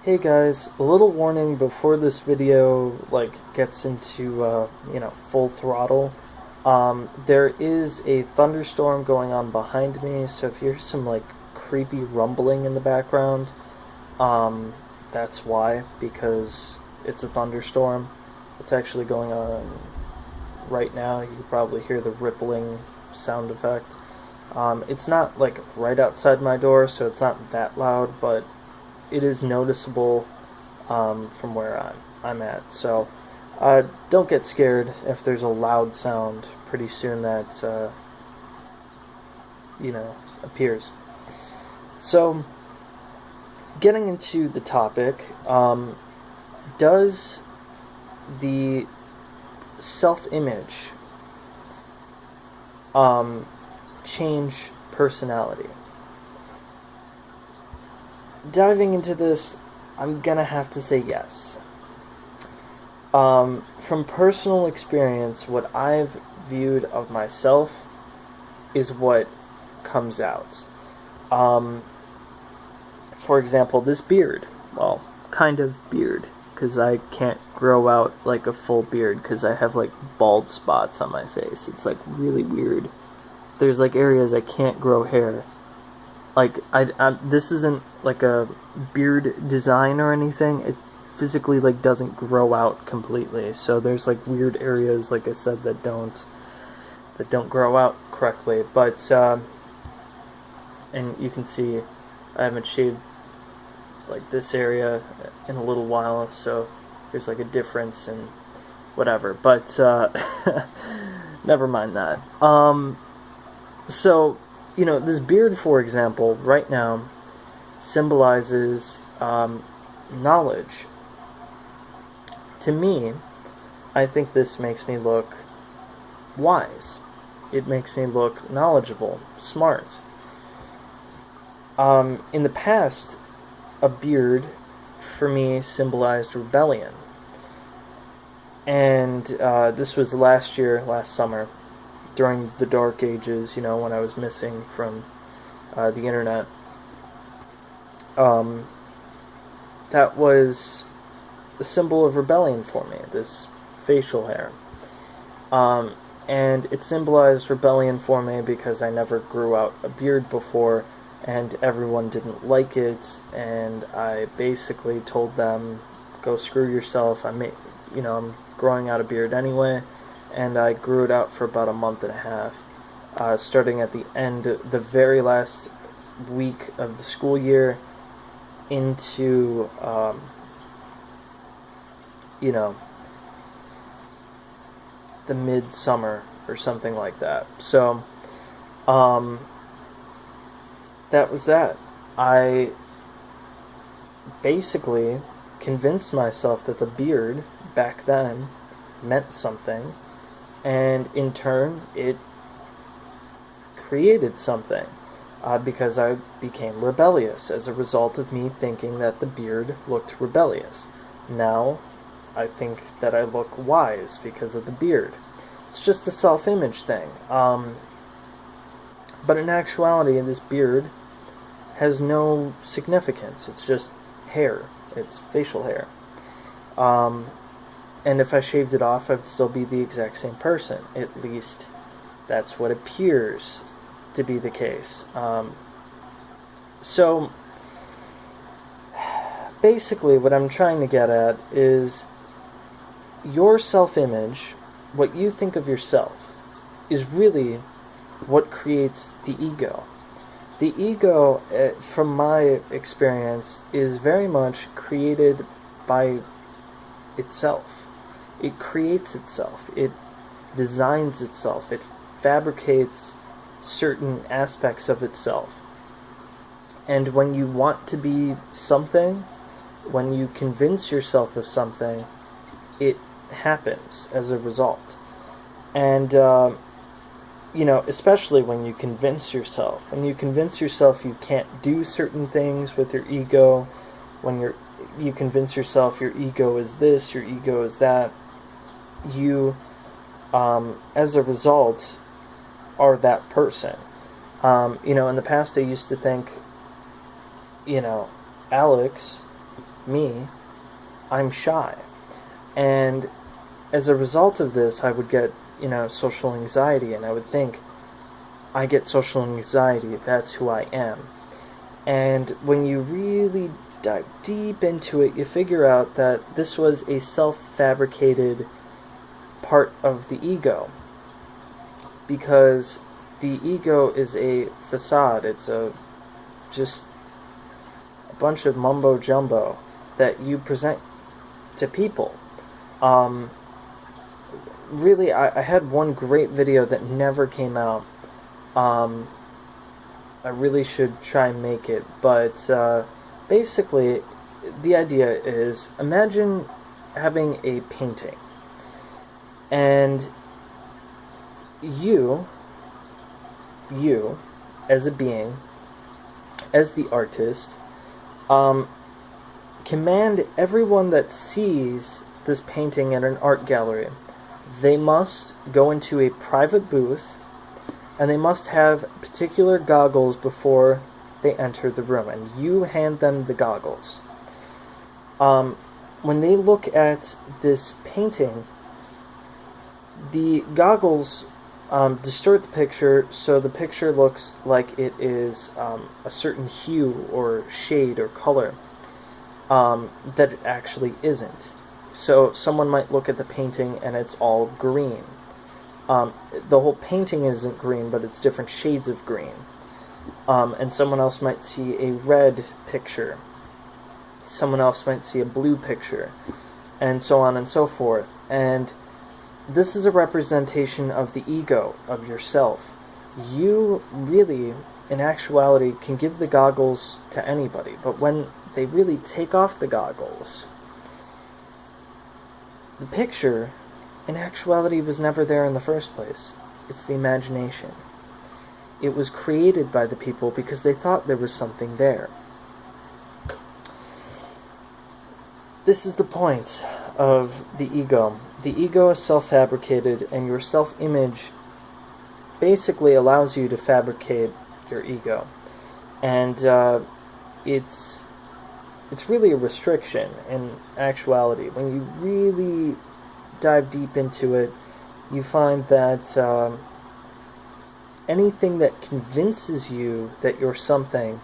Hey guys, a little warning before this video gets into full throttle. There is a thunderstorm going on behind me, so if you hear some creepy rumbling in the background, that's why, because it's a thunderstorm. It's actually going on right now. You can probably hear the rippling sound effect. It's not right outside my door, so it's not that loud, but it is noticeable from where I'm at. So don't get scared if there's a loud sound pretty soon that appears. So getting into the topic, does the self-image change personality? Diving into this, I'm gonna have to say yes. From personal experience, what I've viewed of myself is what comes out. For example, this beard. Well, kind of beard, because I can't grow out a full beard because I have bald spots on my face. It's really weird. There's areas I can't grow hair. This isn't a beard design or anything. It physically doesn't grow out completely. So there's weird areas, like I said, that don't grow out correctly. But and you can see I haven't shaved this area in a little while, so there's a difference in whatever. But never mind that. So this beard, for example, right now symbolizes knowledge. To me, I think this makes me look wise. It makes me look knowledgeable, smart. In the past, a beard, for me, symbolized rebellion. And this was last summer, during the dark ages, when I was missing from the internet. That was a symbol of rebellion for me, this facial hair. And it symbolized rebellion for me because I never grew out a beard before, and everyone didn't like it, and I basically told them, go screw yourself. I'm growing out a beard anyway. And I grew it out for about a month and a half, starting at the very last week of the school year into, the midsummer or something like that. So, that was that. I basically convinced myself that the beard back then meant something. And in turn, it created something because I became rebellious as a result of me thinking that the beard looked rebellious. Now, I think that I look wise because of the beard. It's just a self-image thing. But in actuality, this beard has no significance. It's just hair. It's facial hair. And if I shaved it off, I'd still be the exact same person. At least that's what appears to be the case. So basically what I'm trying to get at is your self-image, what you think of yourself, is really what creates the ego. The ego, from my experience, is very much created by itself. It creates itself. It designs itself. It fabricates certain aspects of itself. And when you want to be something, when you convince yourself of something, it happens as a result. And, especially when you convince yourself. When you convince yourself you can't do certain things with your ego, when you convince yourself your ego is this, your ego is that, you, as a result, are that person. In the past I used to think, Alex me, I'm shy. And as a result of this, I would get, social anxiety, and I would think, I get social anxiety, that's who I am. And when you really dive deep into it, you figure out that this was a self-fabricated part of the ego. Because the ego is a facade. It's just a bunch of mumbo-jumbo that you present to people. Really, I had one great video that never came out. I really should try and make it, but basically, the idea is, imagine having a painting, and you, as a being, as the artist, command everyone that sees this painting at an art gallery, they must go into a private booth, and they must have particular goggles before they enter the room, and you hand them the goggles. When they look at this painting, the goggles distort the picture, so the picture looks like it is a certain hue or shade or color that it actually isn't. So someone might look at the painting and it's all green. The whole painting isn't green, but it's different shades of green. And someone else might see a red picture. Someone else might see a blue picture. And so on and so forth. And this is a representation of the ego, of yourself. You really, in actuality, can give the goggles to anybody. But when they really take off the goggles, the picture, in actuality, was never there in the first place. It's the imagination. It was created by the people because they thought there was something there. This is the point of the ego. The ego is self-fabricated, and your self-image basically allows you to fabricate your ego. And it's really a restriction in actuality. When you really dive deep into it, you find that anything that convinces you that you're something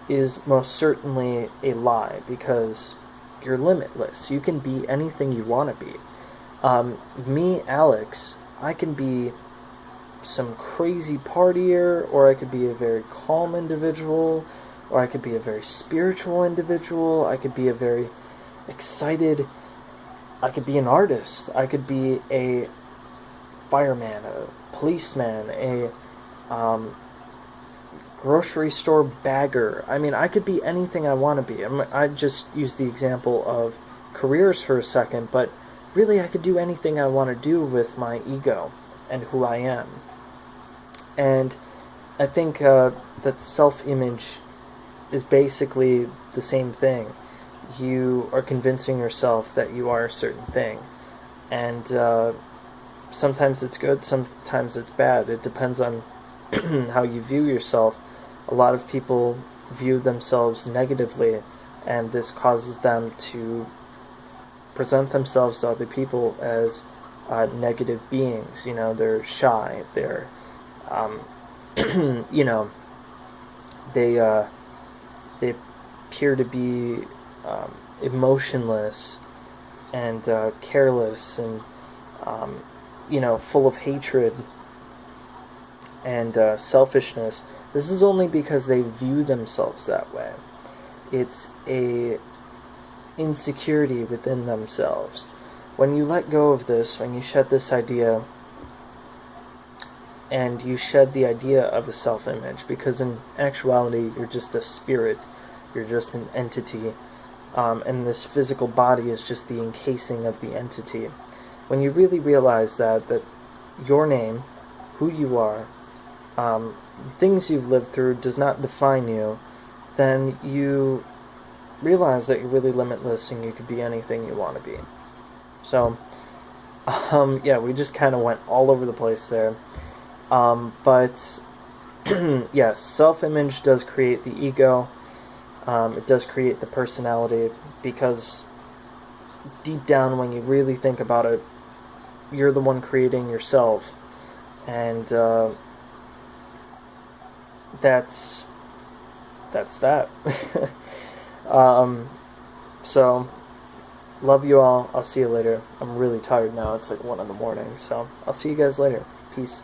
is most certainly a lie, because you're limitless. You can be anything you want to be. Me, Alex, I can be some crazy partier, or I could be a very calm individual, or I could be a very spiritual individual, I could be a very excited, I could be an artist, I could be a fireman, a policeman, a grocery store bagger. I mean, I could be anything I want to be. I just used the example of careers for a second, but really I could do anything I want to do with my ego and who I am. And I think that self-image is basically the same thing. You are convincing yourself that you are a certain thing. And sometimes it's good, sometimes it's bad. It depends on how you view yourself. A lot of people view themselves negatively, and this causes them to present themselves to other people as negative beings. You know, they're shy, they're you know, they appear to be emotionless and careless and you know, full of hatred and selfishness. This is only because they view themselves that way. It's a insecurity within themselves. When you let go of this, when you shed this idea, and you shed the idea of a self-image, because in actuality you're just a spirit, you're just an entity, and this physical body is just the encasing of the entity. When you really realize that your name, who you are, things you've lived through does not define you, then you realize that you're really limitless and you could be anything you want to be. So, yeah, we just kind of went all over the place there. But, yes, self-image does create the ego. It does create the personality, because deep down, when you really think about it, you're the one creating yourself, and that's that. So, love you all. I'll see you later. I'm really tired now. It's like 1 in the morning, so I'll see you guys later. Peace.